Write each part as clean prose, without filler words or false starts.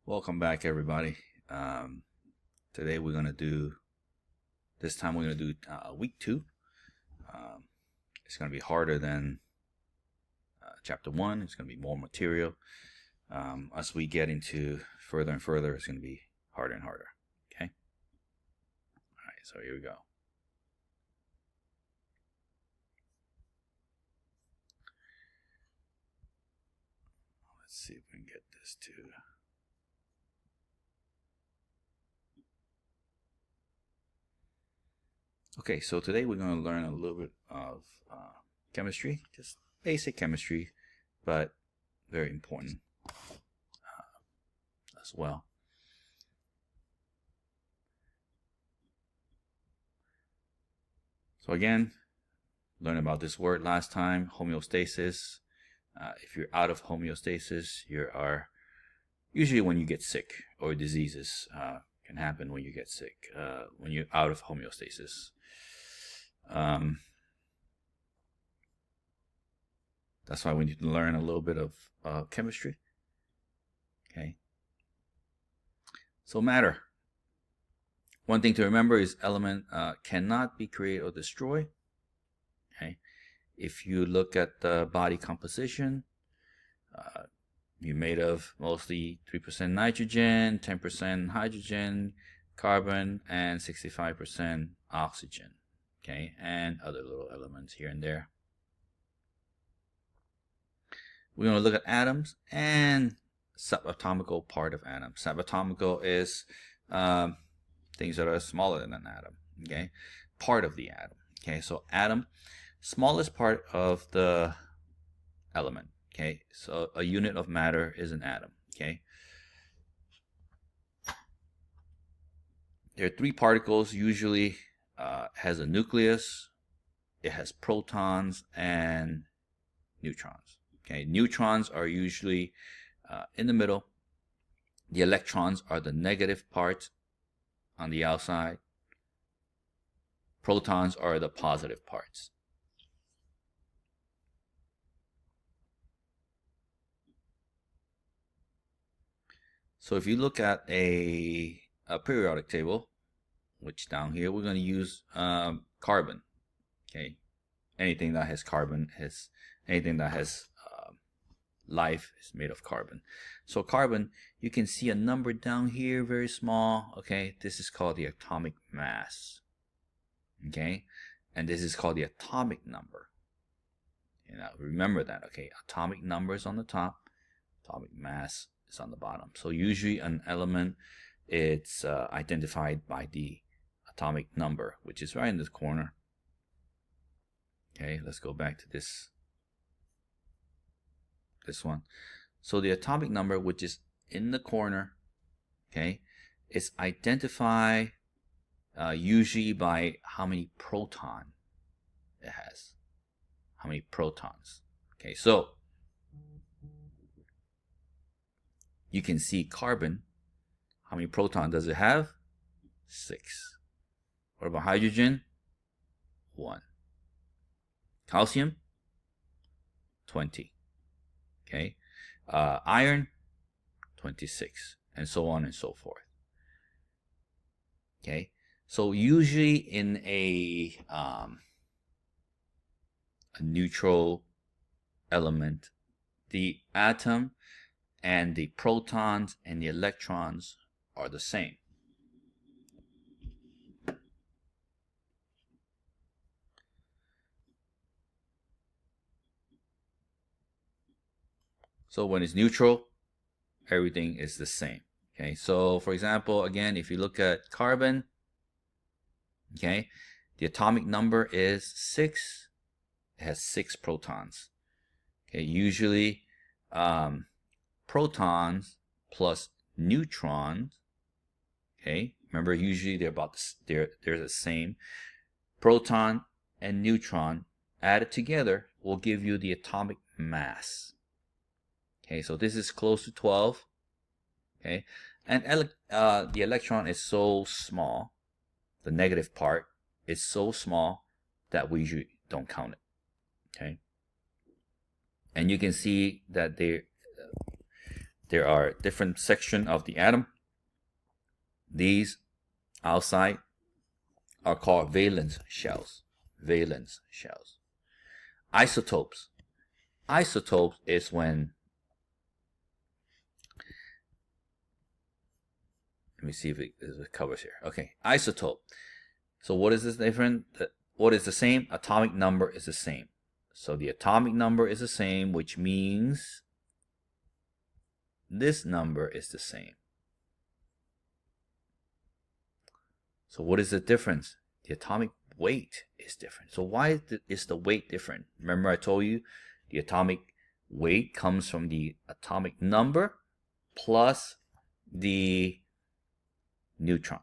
Welcome back, everybody. Today we're gonna do. This time we're gonna do week 2. It's gonna be harder than chapter 1. It's gonna be more material. As we get into further and further, it's gonna be harder and harder. Okay. All right. So here we go. Let's see if we can get this to. Okay, so today we're going to learn a little bit of chemistry, just basic chemistry, but very important as well. So again, learned about this word last time, homeostasis. If you're out of homeostasis, you are usually when you get sick, or diseases can happen when you get sick, when you're out of homeostasis. That's why we need to learn a little bit of chemistry. Okay. So matter. One thing to remember is element cannot be created or destroyed. Okay. If you look at the body composition, you're made of mostly 3% nitrogen, 10% hydrogen, carbon, and 65% oxygen. Okay, and other little elements here and there. We're going to look at atoms and subatomical part of atoms. Subatomical is things that are smaller than an atom. Okay, part of the atom. Okay, so atom, smallest part of the element. Okay, so a unit of matter is an atom. Okay, there are 3 particles usually. Has a nucleus, it has protons and neutrons. Okay, neutrons are usually in the middle. The electrons are the negative part on the outside. Protons are the positive parts. So if you look at a periodic table, which down here we're going to use carbon. Okay, anything that has carbon anything that has life is made of carbon. So carbon, you can see a number down here, very small. Okay, this is called the atomic mass. Okay, and this is called the atomic number. You know, remember that. Okay, atomic number is on the top, atomic mass is on the bottom. So usually an element, it's identified by the atomic number, which is right in this corner. Okay, let's go back to this one. So the atomic number, which is in the corner, okay, is identified usually by how many protons it has. How many protons? Okay, so you can see carbon. How many protons does it have? 6. What about hydrogen? 1. Calcium? 20. Okay. Iron? 26. And so on and so forth. Okay. So usually in a neutral element, the atom and the protons and the electrons are the same. So when it's neutral, everything is the same. Okay, so for example, again, if you look at carbon, okay, the atomic number is 6. It has 6 protons. Okay, usually protons plus neutrons. Okay, remember, usually they're the same. Proton and neutron added together will give you the atomic mass. Okay, so this is close to 12. Okay, and the electron is so small, the negative part is so small that we usually don't count it. Okay, and you can see that there are different sections of the atom. These outside are called valence shells. Valence shells. Isotopes. Isotopes is when, let me see if it covers here. Okay, isotope. So what is this different? What is the same? Atomic number is the same. So the atomic number is the same, which means this number is the same. So what is the difference? The atomic weight is different. So why is the weight different? Remember I told you the atomic weight comes from the atomic number plus the neutron.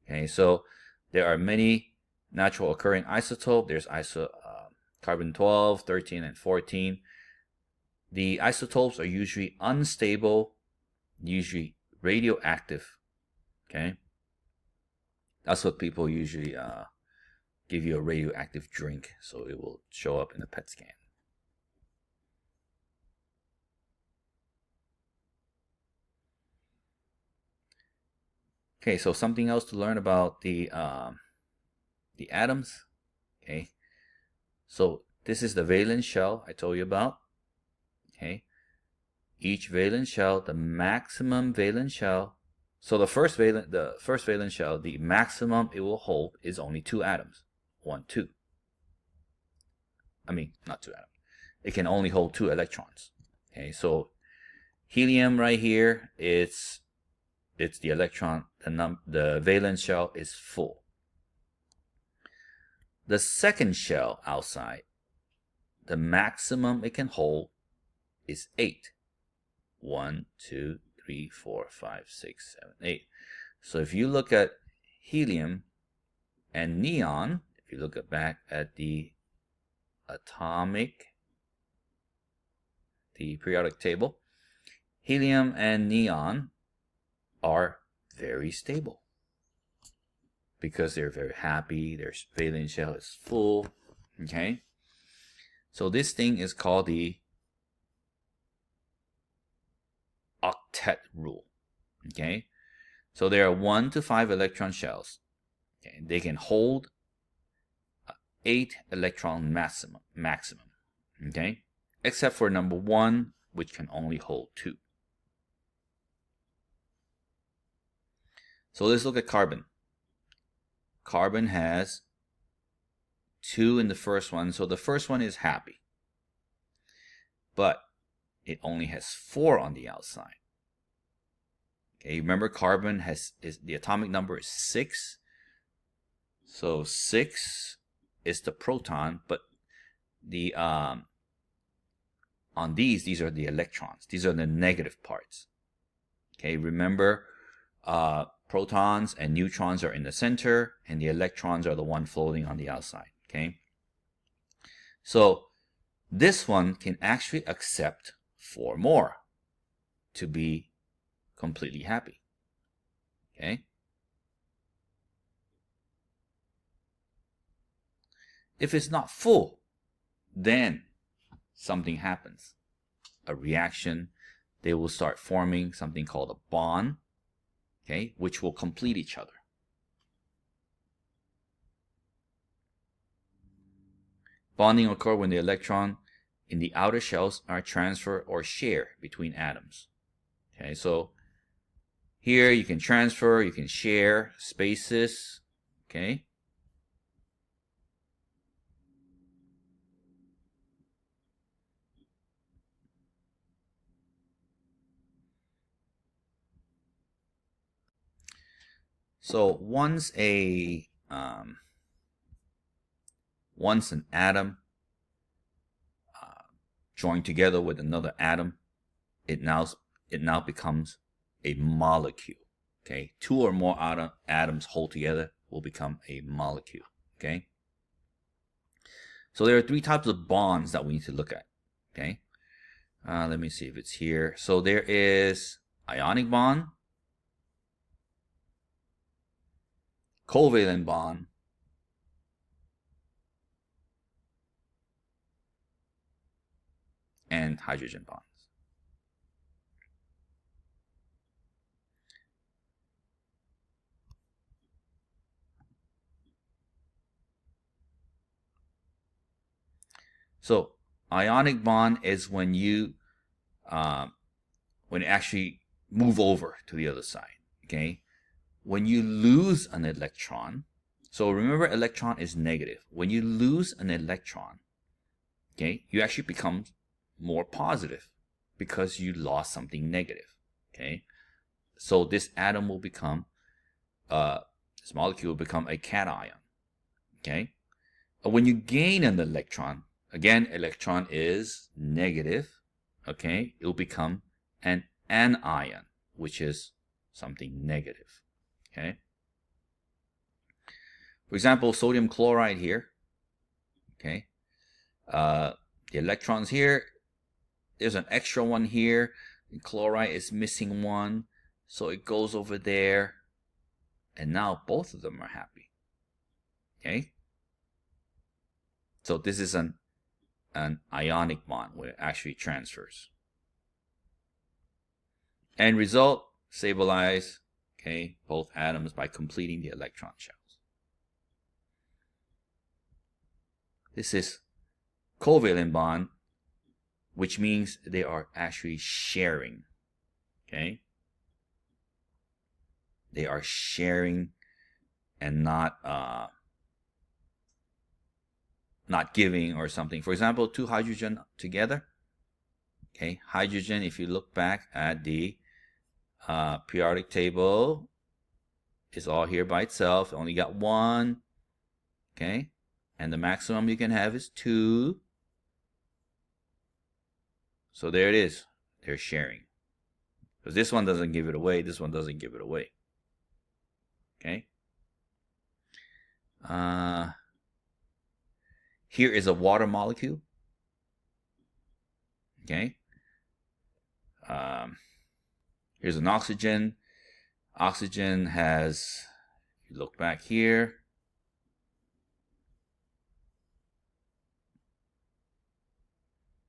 Okay, so there are many natural occurring isotopes. There's carbon 12, 13, and 14. The isotopes are usually unstable, usually radioactive. Okay, that's what people usually give you a radioactive drink, so it will show up in the PET scan. Okay, so something else to learn about the atoms. Okay, so this is the valence shell I told you about. Okay, each valence shell, the maximum valence shell. So the first valence shell, the maximum it will hold is only 2 atoms. 1, 2. I mean, not 2 atoms. It can only hold 2 electrons. Okay, so helium right here, it's the electron. The valence shell is full. The second shell outside, the maximum it can hold is 8. 1, 2, 3, 4, 5, 6, 7, 8. So if you look at helium and neon, if you look back at the periodic table, helium and neon are very stable because they're very happy. Their valence shell is full. Okay, so this thing is called the octet rule. Okay, so there are 1 to 5 electron shells. Okay, they can hold 8 electron maximum. Okay, except for number 1, which can only hold 2. So let's look at carbon. Carbon has 2 in the first one, so the first one is happy, but it only has 4 on the outside. Okay, remember carbon is the atomic number is 6. So 6 is the proton, but the on these are the electrons. These are the negative parts. Okay, remember protons and neutrons are in the center, and the electrons are the one floating on the outside. Okay, so this one can actually accept 4 more to be completely happy. Okay, if it's not full, then something happens. A reaction. They will start forming something called a bond. Okay, which will complete each other. Bonding occurs when the electron in the outer shells are transferred or share between atoms. Okay, so here you can transfer, you can share spaces. Okay, so once an atom joined together with another atom, it now becomes a molecule. Okay, 2 or more atoms hold together will become a molecule. Okay, so there are 3 types of bonds that we need to look at. Okay, let me see if it's here. So there is ionic bond, covalent bond, and hydrogen bonds. So ionic bond is when you actually move over to the other side. Okay, when you lose an electron, so remember, electron is negative. When you lose an electron, okay, you actually become more positive because you lost something negative. Okay, so this atom will become, this molecule will become a cation. Okay, when you gain an electron, again, electron is negative. Okay, it will become an anion, which is something negative. Okay. For example, sodium chloride here. Okay. The electrons here, there's an extra one here. The chloride is missing one, so it goes over there, and now both of them are happy. Okay. So this is an ionic bond where it actually transfers. End result, stabilize, okay, both atoms by completing the electron shells. This is covalent bond, which means they are actually sharing. Okay? They are sharing and not giving or something. For example, two hydrogen together. Okay, hydrogen, if you look back at the periodic table, is all here by itself. Only got one. Okay, and the maximum you can have is 2. So there it is. They're sharing. Because this one doesn't give it away. This one doesn't give it away. Okay. Here is a water molecule. Okay. Here's an oxygen. Oxygen has, if you look back here,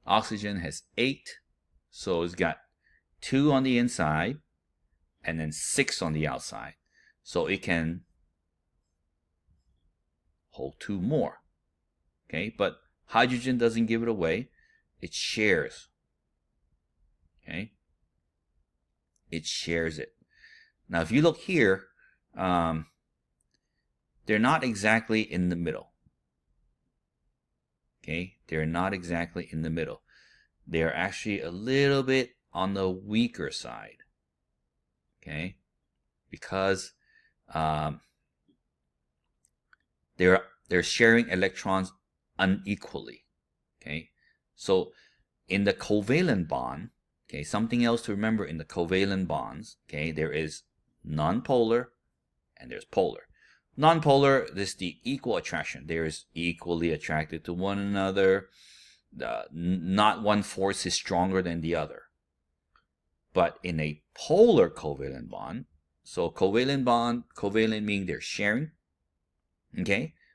oxygen has 8, so it's got 2 on the inside and then 6 on the outside, so it can hold 2 more. Okay, but hydrogen doesn't give it away, it shares. Okay, it shares it. Now if you look here, they're not exactly in the middle. Okay, they're not exactly in the middle. They're actually a little bit on the weaker side. Okay, because they're sharing electrons unequally. Okay, so in the covalent bond, okay, something else to remember in the covalent bonds, okay, there is nonpolar and there's polar. Nonpolar, this is the equal attraction. They're equally attracted to one another. Not one force is stronger than the other. But in a polar covalent bond, so covalent bond, covalent meaning they're sharing. Okay,